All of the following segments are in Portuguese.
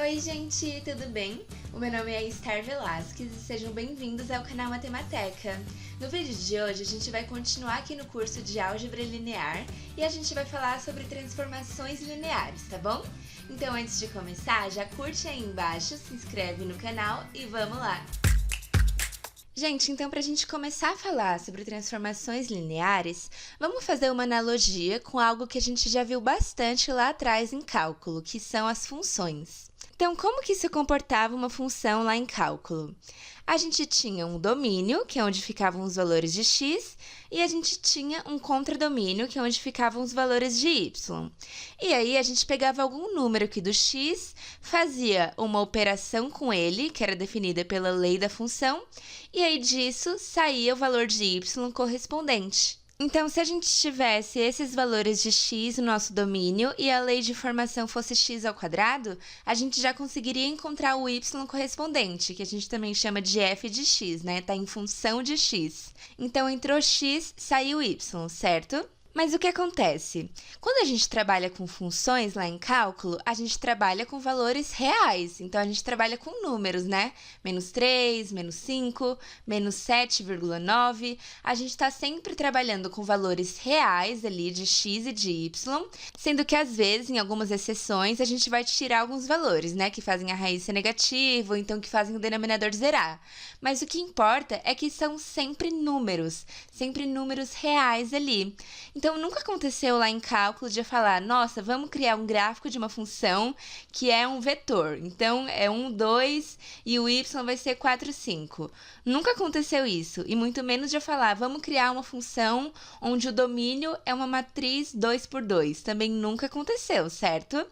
Oi gente, tudo bem? O meu nome é Star Velasquez e sejam bem-vindos ao canal Matemateca. No vídeo de hoje a gente vai continuar aqui no curso de Álgebra Linear e a gente vai falar sobre transformações lineares, tá bom? Então antes de começar, já curte aí embaixo, se inscreve no canal e vamos lá! Gente, então para a gente começar a falar sobre transformações lineares, vamos fazer uma analogia com algo que a gente já viu bastante lá atrás em cálculo, que são as funções. Então, como que se comportava uma função lá em cálculo? A gente tinha um domínio, que é onde ficavam os valores de x, e a gente tinha um contradomínio, que é onde ficavam os valores de y. E aí, a gente pegava algum número aqui do x, fazia uma operação com ele, que era definida pela lei da função, e aí disso saía o valor de y correspondente. Então, se a gente tivesse esses valores de x no nosso domínio e a lei de formação fosse x ao quadrado, a gente já conseguiria encontrar o y correspondente, que a gente também chama de f de x, né? Tá em função de x. Então, entrou x, saiu y, certo? Mas o que acontece? Quando a gente trabalha com funções lá em cálculo, a gente trabalha com valores reais. Então, a gente trabalha com números, né? Menos 3, menos 5, menos 7,9. A gente está sempre trabalhando com valores reais ali de x e de y, sendo que, às vezes, em algumas exceções, a gente vai tirar alguns valores, né? Que fazem a raiz ser negativa, ou então que fazem o denominador zerar. Mas o que importa é que são sempre números reais ali. Então, nunca aconteceu lá em cálculo de eu falar, nossa, vamos criar um gráfico de uma função que é um vetor. Então, é 1, 2 e o y vai ser 4, 5. Nunca aconteceu isso, e muito menos de eu falar, vamos criar uma função onde o domínio é uma matriz 2 por 2. Também nunca aconteceu, certo?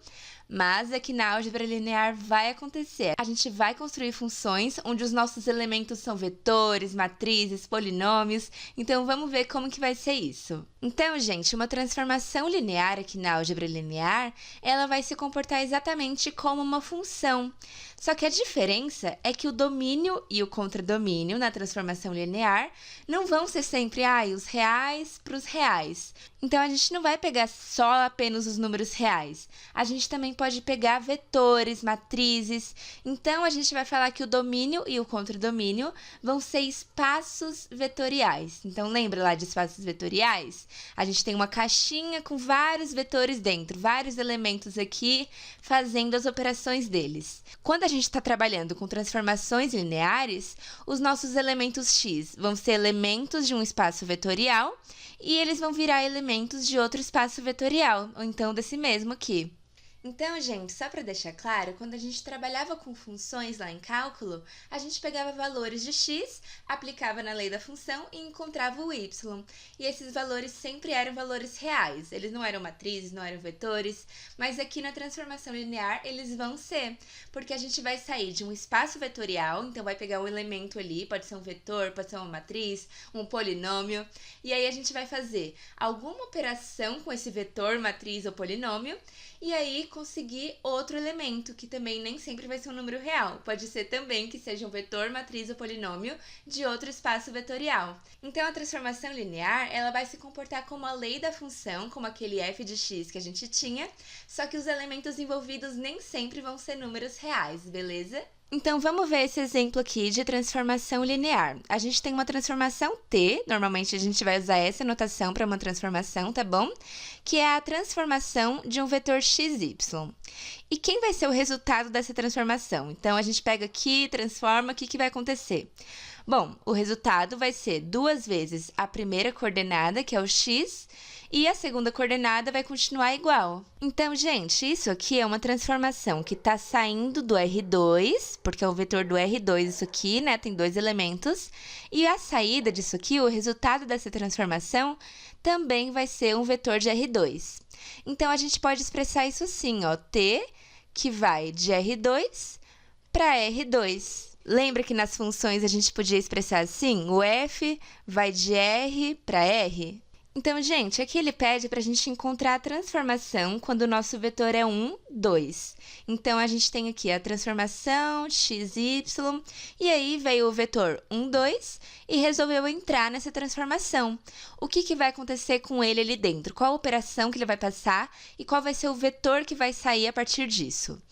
Mas aqui na álgebra linear vai acontecer. A gente vai construir funções onde os nossos elementos são vetores, matrizes, polinômios. Então, vamos ver como que vai ser isso. Então, gente, uma transformação linear aqui na álgebra linear, ela vai se comportar exatamente como uma função. Só que a diferença é que o domínio e o contradomínio na transformação linear não vão ser sempre os reais para os reais. Então, a gente não vai pegar só apenas os números reais. A gente também pode pegar vetores, matrizes. Então, a gente vai falar que o domínio e o contradomínio vão ser espaços vetoriais. Então, lembra lá de espaços vetoriais? A gente tem uma caixinha com vários vetores dentro, vários elementos aqui fazendo as operações deles. Quando a gente está trabalhando com transformações lineares, os nossos elementos x vão ser elementos de um espaço vetorial e eles vão virar elementos de outro espaço vetorial, ou então desse mesmo aqui. Então, gente, só para deixar claro, quando a gente trabalhava com funções lá em cálculo, a gente pegava valores de x, aplicava na lei da função e encontrava o y. E esses valores sempre eram valores reais, eles não eram matrizes, não eram vetores, mas aqui na transformação linear eles vão ser, porque a gente vai sair de um espaço vetorial, então vai pegar um elemento ali, pode ser um vetor, pode ser uma matriz, um polinômio, e aí a gente vai fazer alguma operação com esse vetor, matriz ou polinômio, e aí conseguir outro elemento, que também nem sempre vai ser um número real. Pode ser também que seja um vetor, matriz ou polinômio de outro espaço vetorial. Então, a transformação linear, ela vai se comportar como a lei da função, como aquele f de x que a gente tinha, só que os elementos envolvidos nem sempre vão ser números reais, beleza? Então, vamos ver esse exemplo aqui de transformação linear. A gente tem uma transformação t, normalmente a gente vai usar essa notação para uma transformação, tá bom? Que é a transformação de um vetor xy. E quem vai ser o resultado dessa transformação? Então, a gente pega aqui, transforma, o que vai acontecer? Bom, o resultado vai ser 2 vezes a primeira coordenada, que é o x, e a segunda coordenada vai continuar igual. Então, gente, isso aqui é uma transformação que está saindo do R2, porque é o vetor do R2 isso aqui, né? Tem 2 elementos. E a saída disso aqui, o resultado dessa transformação, também vai ser um vetor de R2. Então, a gente pode expressar isso assim, ó, t, que vai de R2 para R2. Lembra que nas funções a gente podia expressar assim? O f vai de R para R? Então, gente, aqui ele pede para a gente encontrar a transformação quando o nosso vetor é 1, 2. Então, a gente tem aqui a transformação xy, e aí veio o vetor 1, 2 e resolveu entrar nessa transformação. O que vai acontecer com ele ali dentro? Qual a operação que ele vai passar e qual vai ser o vetor que vai sair a partir disso?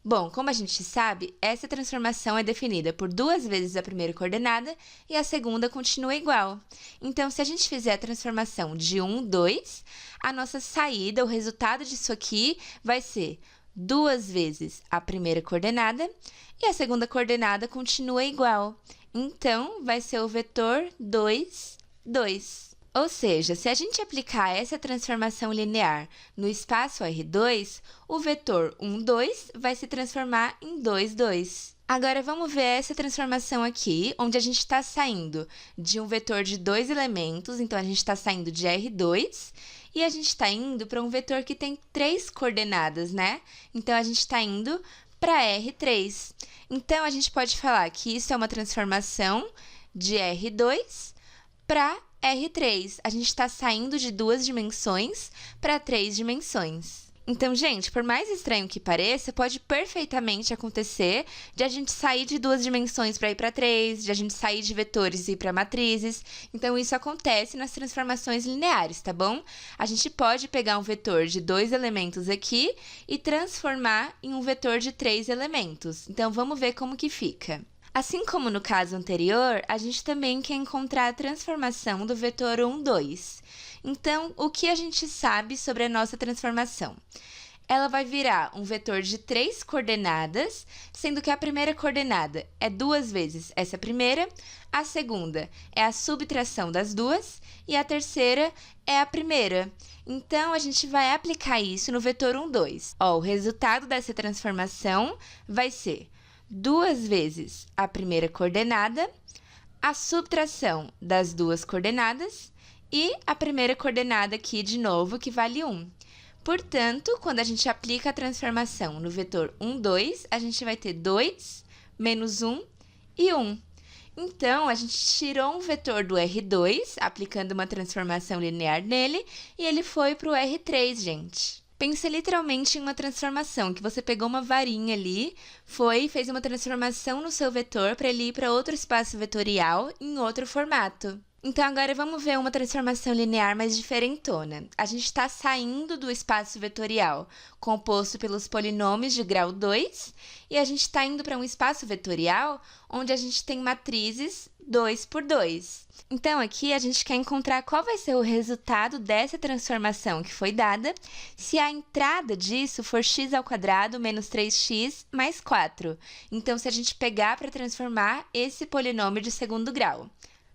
Bom, como a gente sabe, essa transformação é definida por 2 vezes a primeira coordenada e a segunda continua igual. Então, se a gente fizer a transformação de 1, 2, a nossa saída, o resultado disso aqui vai ser 2 vezes a primeira coordenada e a segunda coordenada continua igual. Então, vai ser o vetor 2, 2. Ou seja, se a gente aplicar essa transformação linear no espaço R2, o vetor 1, 2 vai se transformar em 2, 2. Agora, vamos ver essa transformação aqui, onde a gente está saindo de um vetor de 2 elementos, então a gente está saindo de R2, e a gente está indo para um vetor que tem 3 coordenadas, né? Então, a gente está indo para R3. Então, a gente pode falar que isso é uma transformação de R2 para R3. A gente está saindo de 2 dimensões para 3 dimensões. Então, gente, por mais estranho que pareça, pode perfeitamente acontecer de a gente sair de 2 dimensões para ir para 3, de a gente sair de vetores e ir para matrizes. Então, isso acontece nas transformações lineares, tá bom? A gente pode pegar um vetor de 2 elementos aqui e transformar em um vetor de 3 elementos. Então, vamos ver como que fica. Assim como no caso anterior, a gente também quer encontrar a transformação do vetor 1, 2. Então, o que a gente sabe sobre a nossa transformação? Ela vai virar um vetor de 3 coordenadas, sendo que a primeira coordenada é 2 vezes essa primeira, a segunda é a subtração das duas e a terceira é a primeira. Então, a gente vai aplicar isso no vetor 1, 2. O resultado dessa transformação vai ser 2 vezes a primeira coordenada, a subtração das duas coordenadas e a primeira coordenada aqui de novo, que vale 1. Portanto, quando a gente aplica a transformação no vetor 1, 2, a gente vai ter 2 menos 1 e 1. Então, a gente tirou um vetor do R2, aplicando uma transformação linear nele, e ele foi para o R3, gente. Pense literalmente em uma transformação, que você pegou uma varinha ali, fez uma transformação no seu vetor para ele ir para outro espaço vetorial em outro formato. Então, agora vamos ver uma transformação linear mais diferentona. A gente está saindo do espaço vetorial, composto pelos polinômios de grau 2, e a gente está indo para um espaço vetorial onde a gente tem matrizes 2 por 2. Então, aqui a gente quer encontrar qual vai ser o resultado dessa transformação que foi dada se a entrada disso for x² menos 3x mais 4. Então, se a gente pegar para transformar esse polinômio de segundo grau.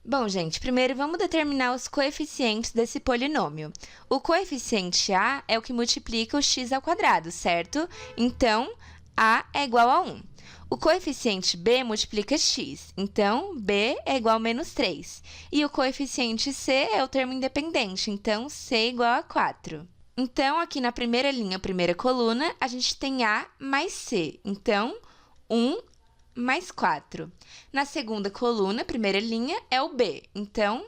Bom, gente, primeiro vamos determinar os coeficientes desse polinômio. O coeficiente a é o que multiplica o x², certo? Então, a é igual a 1. O coeficiente b multiplica x, então b é igual a menos 3. E o coeficiente c é o termo independente, então c é igual a 4. Então, aqui na primeira linha, primeira coluna, a gente tem a mais c, então 1 mais 4. Na segunda coluna, primeira linha, é o b, então,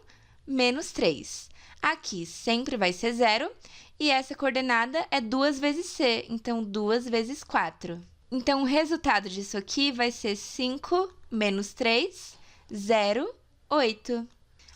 menos 3. Aqui sempre vai ser 0, e essa coordenada é 2 vezes c, então 2 vezes 4. Então, o resultado disso aqui vai ser 5 menos 3, 0, 8.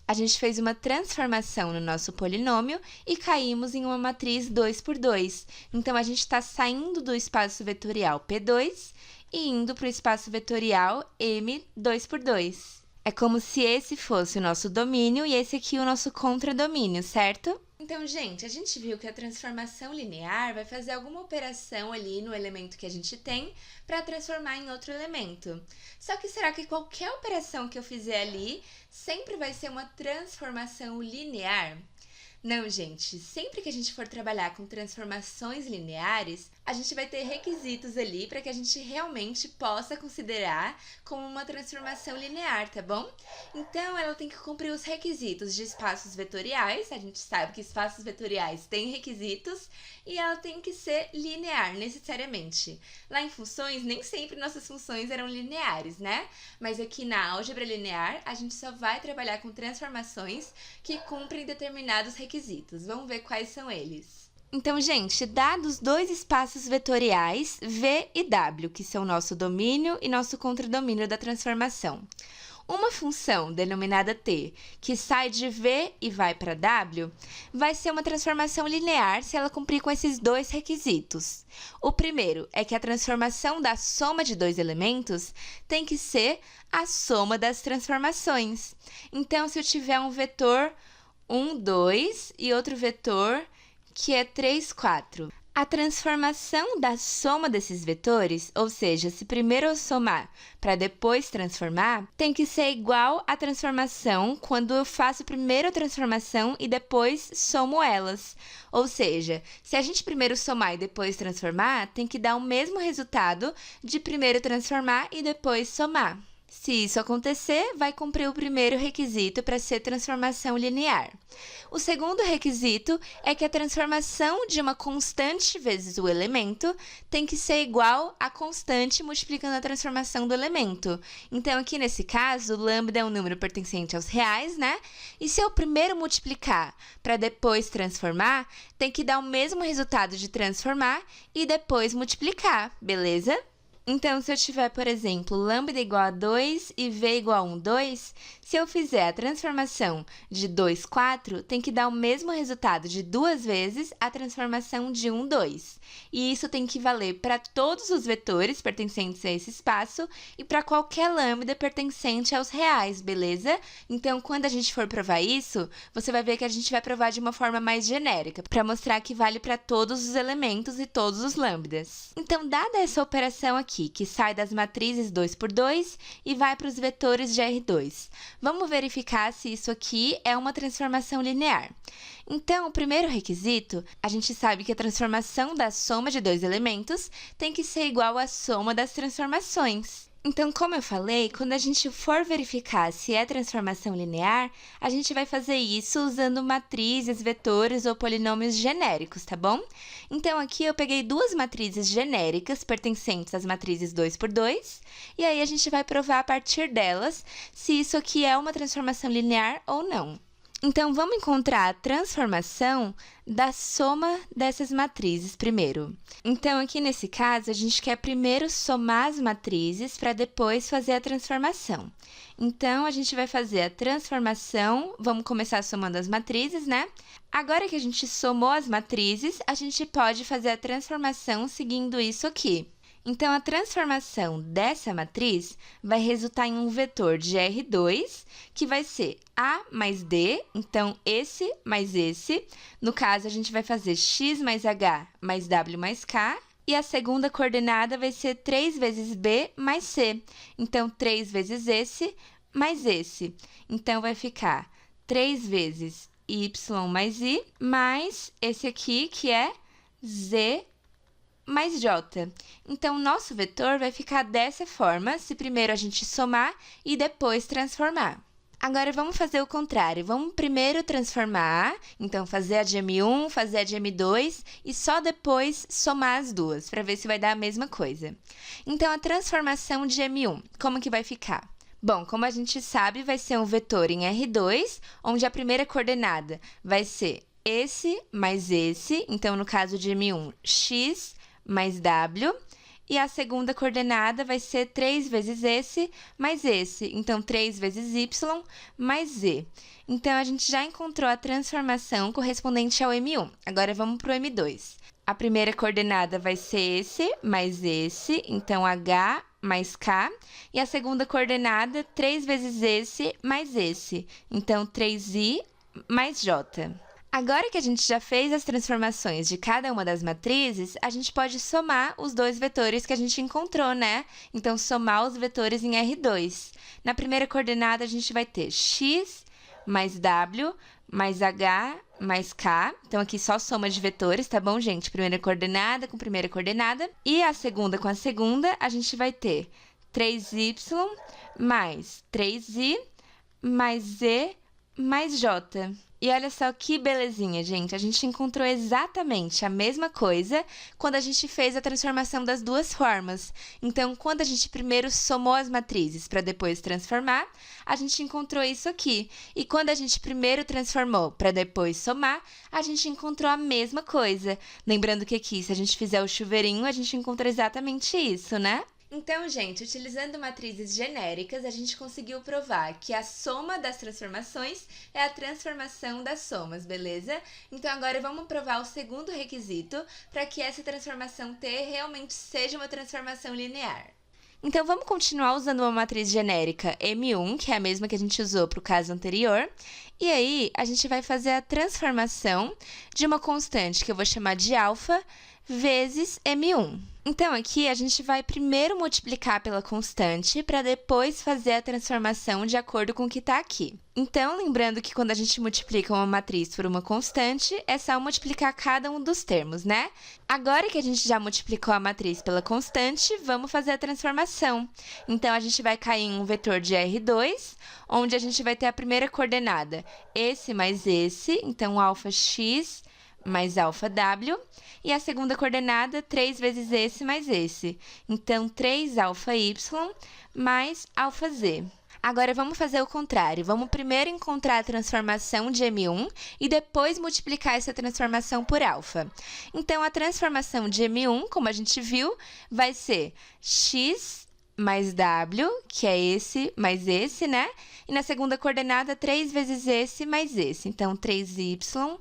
A gente fez uma transformação no nosso polinômio e caímos em uma matriz 2 por 2. Então, a gente está saindo do espaço vetorial P2 e indo para o espaço vetorial M 2 por 2. É como se esse fosse o nosso domínio e esse aqui o nosso contradomínio, certo? Então, gente, a gente viu que a transformação linear vai fazer alguma operação ali no elemento que a gente tem para transformar em outro elemento. Só que será que qualquer operação que eu fizer ali sempre vai ser uma transformação linear? Não, gente, sempre que a gente for trabalhar com transformações lineares, a gente vai ter requisitos ali para que a gente realmente possa considerar como uma transformação linear, tá bom? Então, ela tem que cumprir os requisitos de espaços vetoriais, a gente sabe que espaços vetoriais têm requisitos, e ela tem que ser linear, necessariamente. Lá em funções, nem sempre nossas funções eram lineares, né? Mas aqui na álgebra linear, a gente só vai trabalhar com transformações que cumprem determinados requisitos. Vamos ver quais são eles. Então, gente, dados dois espaços vetoriais, V e W, que são nosso domínio e nosso contradomínio da transformação. uma função denominada t, que sai de v e vai para w, vai ser uma transformação linear se ela cumprir com esses dois requisitos. O primeiro é que a transformação da soma de dois elementos tem que ser a soma das transformações. Então, se eu tiver um vetor 1, 2 e outro vetor que é 3, 4. A transformação da soma desses vetores, ou seja, se primeiro eu somar para depois transformar, tem que ser igual à transformação quando eu faço primeiro a transformação e depois somo elas. Ou seja, se a gente primeiro somar e depois transformar, tem que dar o mesmo resultado de primeiro transformar e depois somar. Se isso acontecer, vai cumprir o primeiro requisito para ser transformação linear. O segundo requisito é que a transformação de uma constante vezes o elemento tem que ser igual à constante multiplicando a transformação do elemento. Então, aqui nesse caso, lambda é um número pertencente aos reais, né? E se eu primeiro multiplicar para depois transformar, tem que dar o mesmo resultado de transformar e depois multiplicar, beleza? Então, se eu tiver, por exemplo, lambda igual a 2 e v igual a 1, 2, se eu fizer a transformação de 2, 4, tem que dar o mesmo resultado de duas vezes a transformação de 1, 2. E isso tem que valer para todos os vetores pertencentes a esse espaço e para qualquer lambda pertencente aos reais, beleza? Então, quando a gente for provar isso, você vai ver que a gente vai provar de uma forma mais genérica, para mostrar que vale para todos os elementos e todos os lambdas. Então, dada essa operação aqui, que sai das matrizes 2 por 2 e vai para os vetores de R2. Vamos verificar se isso aqui é uma transformação linear. Então, o primeiro requisito, a gente sabe que a transformação da soma de dois elementos tem que ser igual à soma das transformações. Então, como eu falei, quando a gente for verificar se é transformação linear, a gente vai fazer isso usando matrizes, vetores ou polinômios genéricos, tá bom? Então, aqui eu peguei duas matrizes genéricas pertencentes às matrizes 2 por 2, e aí a gente vai provar a partir delas se isso aqui é uma transformação linear ou não. Então, vamos encontrar a transformação da soma dessas matrizes primeiro. Então, aqui nesse caso, a gente quer primeiro somar as matrizes para depois fazer a transformação. Então, a gente vai fazer a transformação, vamos começar somando as matrizes, né? Agora que a gente somou as matrizes, a gente pode fazer a transformação seguindo isso aqui. Então, a transformação dessa matriz vai resultar em um vetor de R2, que vai ser A mais D, então esse mais esse. No caso, a gente vai fazer X mais H mais W mais K. E a segunda coordenada vai ser 3 vezes B mais C. Então, 3 vezes esse mais esse. Então, vai ficar 3 vezes Y mais I, mais esse aqui, que é Z mais J. Então, nosso vetor vai ficar dessa forma, se primeiro a gente somar e depois transformar. Agora, vamos fazer o contrário. Vamos primeiro transformar, então fazer a de M1, fazer a de M2 e só depois somar as duas, para ver se vai dar a mesma coisa. Então, a transformação de M1, como que vai ficar? Bom, como a gente sabe, vai ser um vetor em R2, onde a primeira coordenada vai ser esse mais esse, então, no caso de M1, X mais W, e a segunda coordenada vai ser 3 vezes esse mais esse, então 3 vezes Y mais Z. Então, a gente já encontrou a transformação correspondente ao M1. Agora, vamos para o M2. A primeira coordenada vai ser esse mais esse, então H mais K, e a segunda coordenada, 3 vezes esse mais esse, então 3I mais J. Agora que a gente já fez as transformações de cada uma das matrizes, a gente pode somar os dois vetores que a gente encontrou, né? Então, somar os vetores em R2. Na primeira coordenada, a gente vai ter X mais W mais H mais K. Então, aqui só soma de vetores, tá bom, gente? Primeira coordenada com primeira coordenada. E a segunda com a segunda, a gente vai ter 3Y mais 3I mais Z mais J. E olha só que belezinha, gente. A gente encontrou exatamente a mesma coisa quando a gente fez a transformação das duas formas. Então, quando a gente primeiro somou as matrizes para depois transformar, a gente encontrou isso aqui. E quando a gente primeiro transformou para depois somar, a gente encontrou a mesma coisa. Lembrando que aqui, se a gente fizer o chuveirinho, a gente encontra exatamente isso, né? Então, gente, utilizando matrizes genéricas, a gente conseguiu provar que a soma das transformações é a transformação das somas, beleza? Então, agora vamos provar o segundo requisito para que essa transformação T realmente seja uma transformação linear. Então, vamos continuar usando uma matriz genérica M1, que é a mesma que a gente usou para o caso anterior. E aí, a gente vai fazer a transformação de uma constante que eu vou chamar de alfa vezes M1. Então, aqui a gente vai primeiro multiplicar pela constante para depois fazer a transformação de acordo com o que está aqui. Então, lembrando que quando a gente multiplica uma matriz por uma constante, é só multiplicar cada um dos termos, né? Agora que a gente já multiplicou a matriz pela constante, vamos fazer a transformação. Então, a gente vai cair em um vetor de R2, onde a gente vai ter a primeira coordenada, esse mais esse, então alfa x mais alfa w, e a segunda coordenada, 3 vezes esse mais esse. Então, 3 alfa y mais alfa z. Agora, vamos fazer o contrário. Vamos primeiro encontrar a transformação de M1 e depois multiplicar essa transformação por alfa. Então, a transformação de M1, como a gente viu, vai ser x mais w, que é esse mais esse, né? E na segunda coordenada, 3 vezes esse mais esse. Então, 3y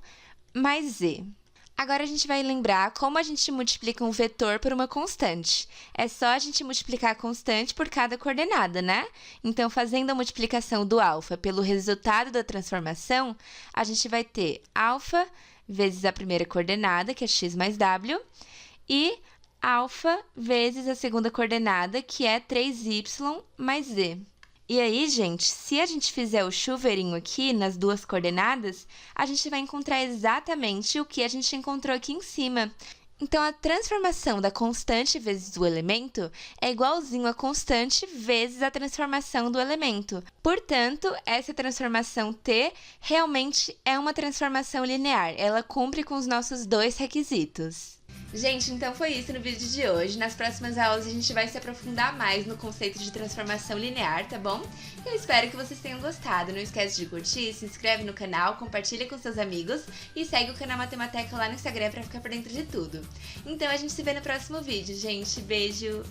mais z. Agora, a gente vai lembrar como a gente multiplica um vetor por uma constante. É só a gente multiplicar a constante por cada coordenada, né? Então, fazendo a multiplicação do alfa pelo resultado da transformação, a gente vai ter alfa vezes a primeira coordenada, que é x mais w, e alfa vezes a segunda coordenada, que é 3y mais z. E aí, gente, se a gente fizer o chuveirinho aqui nas duas coordenadas, a gente vai encontrar exatamente o que a gente encontrou aqui em cima. Então, a transformação da constante vezes o elemento é igualzinho a constante vezes a transformação do elemento. Portanto, essa transformação T realmente é uma transformação linear. Ela cumpre com os nossos dois requisitos. Gente, então foi isso no vídeo de hoje. Nas próximas aulas a gente vai se aprofundar mais no conceito de transformação linear, tá bom? Eu espero que vocês tenham gostado. Não esquece de curtir, se inscreve no canal, compartilha com seus amigos e segue o canal Matemateca lá no Instagram pra ficar por dentro de tudo. Então a gente se vê no próximo vídeo, gente. Beijo!